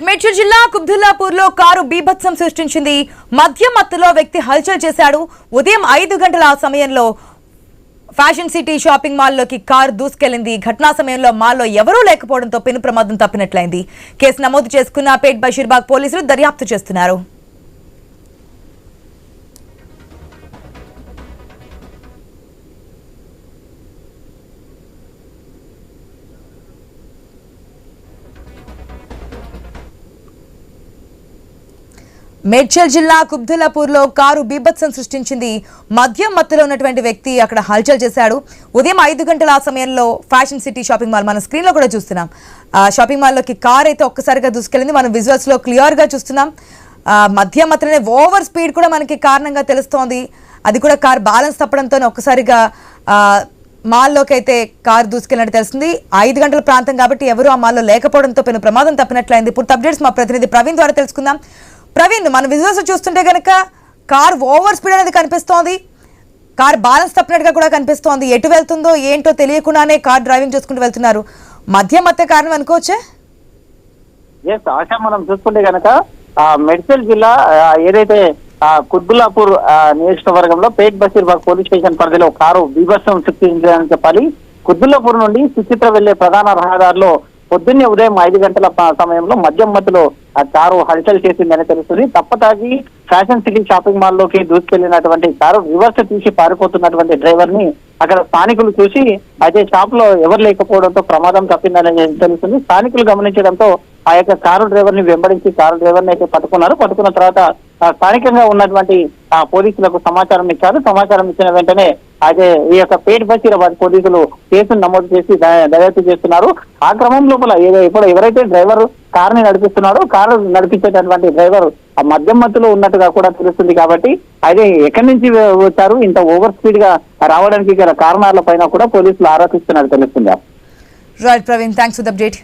మేడ్చల్ జిల్లా కుబ్దుల్లాపూర్లో కారు బీభత్సం సృష్టించింది. మద్యం మత్తులో వ్యక్తి హల్చల్ చేశాడు. ఉదయం 5 గంటల సమయంలో ఫ్యాషన్ సిటీ షాపింగ్ మాల్లోకి కారు దూసుకెళ్లింది. ఘటనా సమయంలో మాల్లో ఎవరూ లేకపోవడంతో పెను ప్రమాదం తప్పినట్లయింది. కేసు నమోదు చేసుకున్న పేట్ బషీర్బాగ్ పోలీసులు దర్యాప్తు చేస్తున్నారు. మేడ్చల్ జిల్లా కుబ్దుల్లాపూర్లో కారు బీభత్సం సృష్టించింది. మద్యం మత్తులో ఉన్నటువంటి వ్యక్తి అక్కడ హల్చల్ చేశాడు. ఉదయం 5 గంటల సమయంలో ఫ్యాషన్ సిటీ షాపింగ్ మాల్, మన స్క్రీన్లో కూడా చూస్తున్నాం, షాపింగ్ మాల్లోకి కార్ అయితే ఒక్కసారిగా దూసుకెళ్ళింది. మనం విజువల్స్లో క్లియర్గా చూస్తున్నాం. మద్యం మత్తులోనే ఓవర్ స్పీడ్ కూడా మనకి కారణంగా తెలుస్తోంది. అది కూడా కార్ బ్యాలెన్స్ తప్పడంతో ఒక్కసారిగా మాల్లోకి అయితే కారు దూసుకెళ్ళినట్టు తెలుస్తుంది. 5 గంటల ప్రాంతం కాబట్టి ఎవరు ఆ మాల్లో లేకపోవడంతో పెను ప్రమాదం తప్పినట్లయింది. పూర్తి అప్డేట్స్ మా ప్రతినిధి ప్రవీణ్ ద్వారా తెలుసుకుందాం. ప్రవీణ్, మన విజువల్స్ చూస్తుంటే కనుక కార్ ఓవర్ స్పీడ్ అనేది కనిపిస్తోంది. కార్ బ్యాలెన్స్ తప్పినట్టుగా కూడా కనిపిస్తోంది. ఎటు వెళ్తుందో ఏంటో తెలియకుండానే కార్ డ్రైవింగ్ చేసుకుంటూ వెళ్తున్నారు. మద్యం మత్తే కారణం అనుకోవచ్చే? ఆశా, మనం చూసుకుంటే కనుక మేడ్చల్ జిల్లా ఏదైతే కుబ్దుల్లాపూర్ నియోజకవర్గంలో పేట్ బషీర్బాగ్ పోలీస్ స్టేషన్ పరిధిలో కారు బీభత్సం సృష్టించాలని చెప్పాలి. కుబ్దుల్లాపూర్ నుండి సుచిత్ర వెళ్లే ప్రధాన రహదారిలో పొద్దున్నే ఉదయం 5 గంటల సమయంలో మద్యం మత్తులో ఆ కారు హల్చల్ చేసిందని తెలుస్తుంది. తప్పతాగి ఫ్యాషన్ సిటీ షాపింగ్ మాల్ లోకి దూసుకెళ్లినటువంటి కారు రివర్స్ తీసి పారిపోతున్నటువంటి డ్రైవర్ ని అక్కడ స్థానికులు చూసి అయితే షాప్ లో ఎవరు లేకపోవడంతో ప్రమాదం తప్పిందని తెలుస్తుంది. స్థానికులు గమనించడంతో ఆ యొక్క కారు డ్రైవర్ ని వెంబడించి కారు డ్రైవర్ ని అయితే పట్టుకున్నారు. పట్టుకున్న తర్వాత స్థానికంగా ఉన్నటువంటి పోలీసులకు సమాచారం ఇచ్చారు. సమాచారం ఇచ్చిన వెంటనే అయితే ఈ యొక్క పేట్ బషీరాబాద్ పోలీసులు కేసును నమోదు చేసి దర్యాప్తు చేస్తున్నారు. ఆ క్రమం లోపల ఇప్పుడు ఎవరైతే డ్రైవర్ కారుని నడిపిస్తున్నారో కారు నడిపించేటటువంటి డ్రైవర్ ఆ మద్యం మత్తులో ఉన్నట్టుగా కూడా తెలుస్తుంది. కాబట్టి అయితే ఎక్కడి నుంచి వచ్చారు, ఇంత ఓవర్ స్పీడ్ గా రావడానికి గల కారణాల పైన కూడా పోలీసులు ఆరోపిస్తున్నట్టు తెలుస్తుంది. Right Praveen, thanks for the update.